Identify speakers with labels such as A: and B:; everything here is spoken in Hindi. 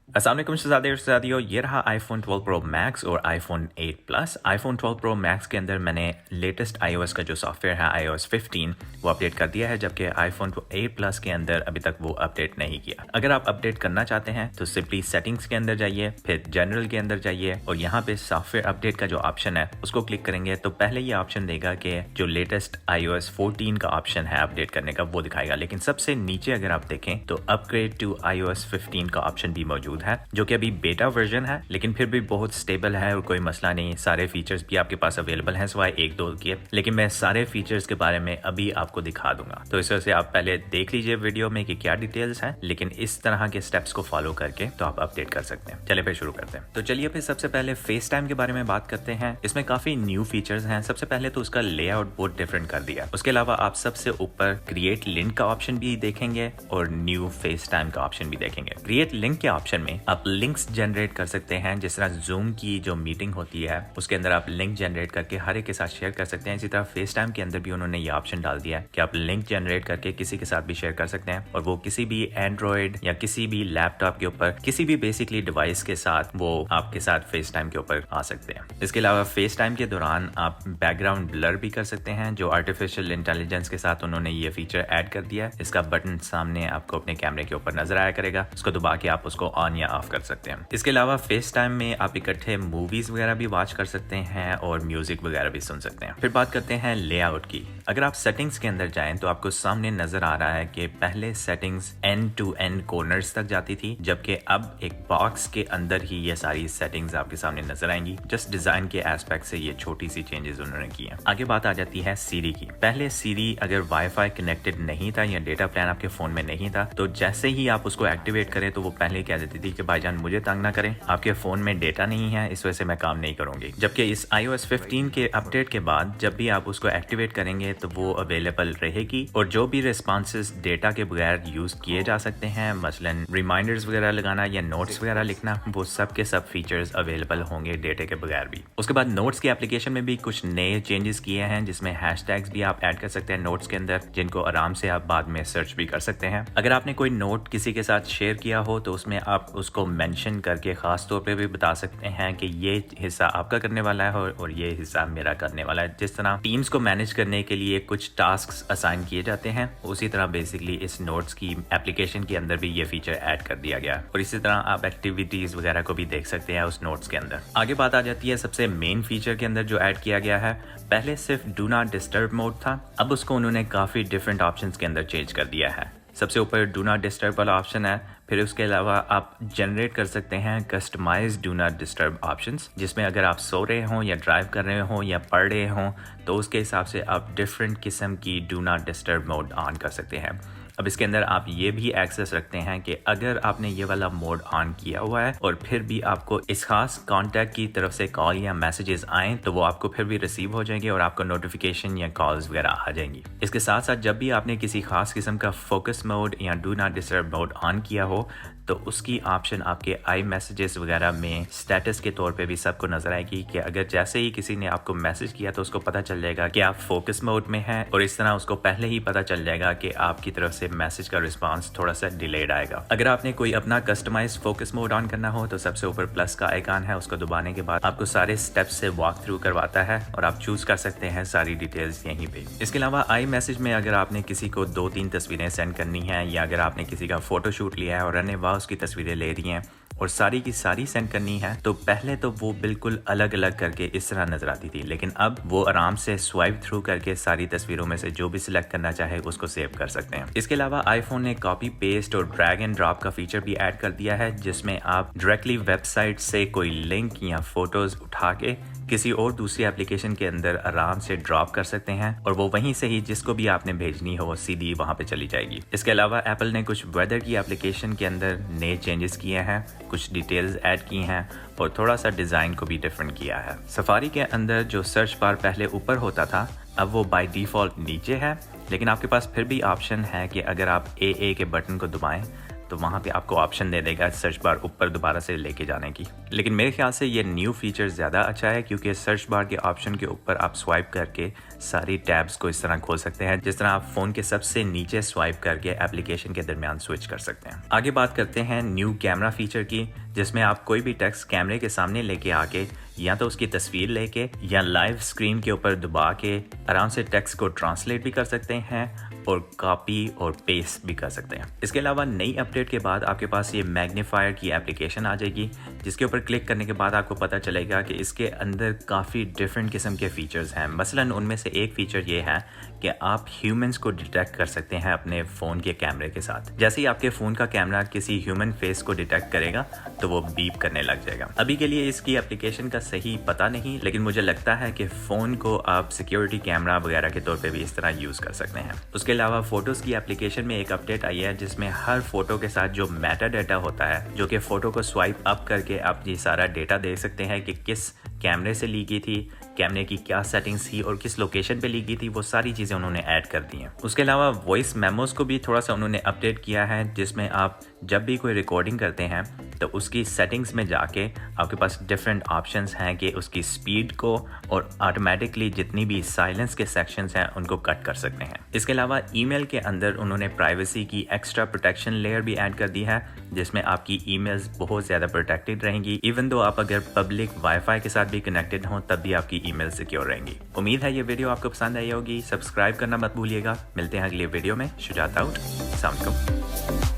A: अस्सलाम वालेकुम शहजादियों, ये रहा आईफोन 12 प्रो मैक्स और iPhone 8 plus. IPhone 12 pro max के अंदर मैंने लेटेस्ट iOS का जो सॉफ्टवेयर है iOS 15 वो अपडेट कर दिया है, जबकि आईफोन 8 प्लस के अंदर अभी तक वो अपडेट नहीं किया। अगर आप अपडेट करना चाहते हैं तो सिंपली सेटिंग्स के अंदर जाइए, फिर जनरल के अंदर जाइए और यहाँ पे सॉफ्टवेयर अपडेट का जो ऑप्शन है उसको क्लिक करेंगे तो पहले ये ऑप्शन देगा कि जो लेटेस्ट iOS 14 का ऑप्शन है अपडेट करने का वो दिखाएगा, लेकिन सबसे नीचे अगर आप देखें तो अपग्रेड टू iOS 15 का ऑप्शन भी मौजूद है, जो कि अभी बेटा वर्जन है लेकिन फिर भी बहुत स्टेबल है और कोई मसला नहीं। सारे फीचर्स भी आपके पास अवेलेबल हैं सिवाय एक दो के, लेकिन मैं सारे फीचर्स के बारे में अभी आपको दिखा दूंगा। तो इस वजह से आप पहले देख लीजिए वीडियो में कि क्या डिटेल्स हैं, लेकिन इस तरह के स्टेप्स को फॉलो करके तो आप अपडेट कर सकते हैं। चलिए फिर शुरू करते हैं। तो चलिए फिर सबसे पहले फेस टाइम के बारे में बात करते हैं। इसमें काफी न्यू फीचर्स हैं। सबसे पहले तो उसका लेआउट बहुत डिफरेंट कर दिया। उसके अलावा आप सबसे ऊपर क्रिएट लिंक का ऑप्शन भी देखेंगे और न्यू फेस टाइम का ऑप्शन भी देखेंगे। क्रिएट लिंक के ऑप्शन में आप लिंक्स जनरेट कर सकते हैं। जिस तरह जूम की जो मीटिंग होती है उसके अंदर आप लिंक जनरेट करके हर एक के साथ शेयर कर सकते हैं। इसी तरह फेस टाइम के अंदर भी उन्होंने ये ऑप्शन डाल दिया है कि आप लिंक जनरेट करके किसी के साथ भी शेयर कर सकते हैं और वो किसी भी एंड्रॉइड या किसी भी लैपटॉप के ऊपर किसी भी बेसिकली डिवाइस के साथ वो आपके साथ फेस टाइम के ऊपर आ सकते हैं। इसके अलावा फेस टाइम के दौरान आप बैकग्राउंड ब्लर भी कर सकते हैं, जो आर्टिफिशियल इंटेलिजेंस के साथ उन्होंने ये फीचर ऐड कर दिया है। इसका बटन सामने आपको अपने कैमरे के ऊपर नजर आया करेगा, उसको दबा के आप उसको ऑन या ऑफ कर सकते हैं। इसके अलावा फेस टाइम में आप इकट्ठे मूवीज वगैरह भी वॉच कर सकते हैं और म्यूजिक वगैरह भी सुन सकते हैं। फिर बात करते हैं लेआउट की। अगर आप सेटिंग्स के अंदर जाएं तो आपको सामने नजर आ रहा है कि पहले settings end to end corners तक जाती थी, जबकि अब एक बॉक्स के अंदर ही ये सारी सेटिंग्स आपके सामने नजर आएंगी। जस्ट डिजाइन के एस्पेक्ट से ये छोटी सी चेंजेस उन्होंने की है। आगे बात आ जाती है सीरी की। पहले सीरी अगर वाईफाई कनेक्टेड नहीं था या डेटा प्लान आपके फोन में नहीं था तो जैसे ही आप उसको एक्टिवेट करें तो वो पहले कह देती थी कि भाईजान मुझे तंग ना करें, आपके फोन में डेटा नहीं है, इस वजह से मैं काम नहीं करूंगी। जबकि इस iOS 15 के अपडेट के बाद जब भी आप उसको एक्टिवेट करेंगे तो वो अवेलेबल रहेगी और जो भी रिस्पॉन्सेज डेटा के बगैर यूज किए जा सकते हैं, मसलन रिमाइंडर्स वगैरह लगाना या नोट्स वगैरह लिखना, वो सब के सब फीचर्स अवेलेबल होंगे डेटा के बगैर भी। उसके बाद नोट्स की एप्लीकेशन में भी कुछ नए चेंजेस किए हैं, जिसमें हैशटैग्स भी आप ऐड कर सकते हैं नोट्स के अंदर, जिनको आराम से आप बाद में सर्च भी कर सकते हैं। अगर आपने कोई नोट किसी के साथ शेयर किया हो तो उसमें आप उसको मेंशन करके खास तौर पे भी बता सकते हैं कि ये हिस्सा आपका करने वाला है और ये हिस्सा मेरा करने वाला है। जिस तरह टीम्स को मैनेज करने के लिए कुछ टास्क्स असाइन किए जाते हैं, उसी तरह बेसिकली इस नोट्स की एप्लीकेशन के अंदर भी ये फीचर ऐड कर दिया गया और इसी तरह आप एक्टिविटीज वगैरह को भी देख सकते हैं उस नोट्स के अंदर। आगे बात आ जाती है सबसे मेन फीचर के अंदर जो ऐड किया गया है। पहले सिर्फ डू नॉट डिस्टर्ब मोड था, अब उसको उन्होंने काफी डिफरेंट ऑप्शंस के अंदर चेंज कर दिया है। सबसे ऊपर डू नॉट डिस्टर्ब वाला ऑप्शन है, फिर उसके अलावा आप जनरेट कर सकते हैं customize do not disturb options, जिसमें अगर आप सो रहे हों या ड्राइव कर रहे हों या पढ़ रहे हों तो उसके हिसाब से आप डिफरेंट किस्म की do not disturb mode on कर सकते हैं। अब इसके अंदर आप ये भी एक्सेस रखते हैं कि अगर आपने ये वाला मोड ऑन किया हुआ है और फिर भी आपको इस खास कांटेक्ट की तरफ से कॉल या मैसेजेस आए तो वो आपको फिर भी रिसीव हो जाएंगे और आपको नोटिफिकेशन या कॉल्स वगैरह आ जाएंगी। इसके साथ साथ जब भी आपने किसी खास किस्म का फोकस मोड या do not disturb mode on किया हो तो उसकी ऑप्शन आपके आई मैसेजेस वगैरह में स्टेटस के तौर पे भी सबको नजर आएगी कि अगर जैसे ही किसी ने आपको मैसेज किया तो उसको पता चल जाएगा कि आप फोकस मोड में हैं और इस तरह उसको पहले ही पता चल जाएगा कि आपकी तरफ से मैसेज का रिस्पांस थोड़ा सा डिलेड आएगा। अगर आपने कोई अपना कस्टमाइज फोकस मोड ऑन करना हो तो सबसे ऊपर प्लस का आइकॉन है, उसको दबाने के बाद आपको सारे स्टेप्स से वॉक थ्रू करवाता है और आप चूज कर सकते हैं सारी डिटेल्स यहीं पे। इसके अलावा आई मैसेज में अगर आपने किसी को 2-3 तस्वीरें सेंड करनी है या अगर आपने किसी का फोटो शूट लिया है और रहने वाह उसकी तस्वीरें ले रही हैं और सारी की सारी सेंड करनी है तो पहले तो वो बिल्कुल अलग अलग करके इस तरह नजर आती थी, लेकिन अब वो आराम से स्वाइप थ्रू करके सारी तस्वीरों में से जो भी सिलेक्ट करना चाहे उसको सेव कर सकते हैं। इसके अलावा आईफोन ने कॉपी पेस्ट और ड्रैग एंड ड्रॉप का फीचर भी ऐड कर दिया है, जिसमें आप डायरेक्टली वेबसाइट से कोई लिंक या फोटोज उठा के किसी और दूसरी एप्लीकेशन के अंदर आराम से ड्रॉप कर सकते हैं और वो वहीं से ही जिसको भी आपने भेजनी हो सीधी वहां पे चली जाएगी। इसके अलावा एप्पल ने कुछ वेदर की एप्लीकेशन के अंदर नए चेंजेस किए हैं, कुछ डिटेल्स ऐड की हैं और थोड़ा सा डिजाइन को भी डिफरेंट किया है। सफारी के अंदर जो सर्च बार पहले ऊपर होता था अब वो बाय डिफॉल्ट नीचे है, लेकिन आपके पास फिर भी ऑप्शन है कि अगर आप ए के बटन को दबाएं तो वहाँ पे आपको ऑप्शन दे देगा सर्च बार ऊपर दोबारा से लेके जाने की। लेकिन मेरे ख्याल से ये न्यू फीचर ज़्यादा अच्छा है, क्योंकि सर्च बार के ऑप्शन के ऊपर आप स्वाइप करके सारी टैब्स को इस तरह खोल सकते हैं, जिस तरह आप फ़ोन के सबसे नीचे स्वाइप करके एप्लीकेशन के दरमियान स्विच कर सकते हैं। आगे बात करते हैं न्यू कैमरा फीचर की, जिसमें आप कोई भी टेक्स्ट कैमरे के सामने लेके आके या तो उसकी तस्वीर लेके या लाइव स्क्रीन के ऊपर दबा के आराम से टेक्स्ट को ट्रांसलेट भी कर सकते हैं और कॉपी और पेस्ट भी कर सकते हैं। इसके अलावा नई अपडेट के बाद आपके पास ये मैग्नीफायर की एप्लीकेशन आ जाएगी, जिसके ऊपर क्लिक करने के बाद आपको पता चलेगा कि इसके अंदर काफ़ी डिफरेंट किस्म के फीचर्स हैं। मसलन उनमें से एक फीचर ये है कि आप ह्यूमंस को डिटेक्ट कर सकते हैं अपने फ़ोन के कैमरे के साथ। जैसे ही आपके फ़ोन का कैमरा किसी ह्यूमन फेस को डिटेक्ट करेगा तो वो बीप करने लग जाएगा। अभी के लिए इसकी एप्लीकेशन का सही पता नहीं, लेकिन मुझे लगता है कि फ़ोन को आप सिक्योरिटी कैमरा वगैरह के तौर पे भी इस तरह यूज़ कर सकते हैं। उसके अलावा फ़ोटोज़ की एप्लीकेशन में एक अपडेट आई है, जिसमें हर फ़ोटो के साथ जो मेटा डाटा होता है, जो कि फ़ोटो को स्वाइप अप करके आप ये सारा डेटा देख सकते हैं कि किस कैमरे से ली गई थी, कैमरे की क्या सेटिंग्स थी और किस लोकेशन पे ली गई थी, वो सारी चीज़ें उन्होंने ऐड कर दी हैं। उसके अलावा वॉइस मेमोज़ को भी थोड़ा सा उन्होंने अपडेट किया है, जिसमें आप जब भी कोई रिकॉर्डिंग करते हैं तो उसकी सेटिंग्स में जाके आपके पास डिफरेंट ऑप्शंस हैं कि उसकी स्पीड को और ऑटोमेटिकली जितनी भी साइलेंस के सेक्शंस हैं उनको कट कर सकते हैं। इसके अलावा ईमेल के अंदर उन्होंने प्राइवेसी की एक्स्ट्रा प्रोटेक्शन लेयर भी ऐड कर दी है, जिसमें आपकी ईमेल्स बहुत ज़्यादा प्रोटेक्टेड रहेंगी। इवन दो आप अगर पब्लिक वाईफाई के साथ भी कनेक्टेड हों तब भी आपकी ईमेल सिक्योर रहेंगी। उम्मीद है ये वीडियो आपको पसंद आई होगी। सब्सक्राइब करना मत भूलिएगा। मिलते हैं अगले वीडियो में। शुजात आउट। अस्सलाम वालेकुम।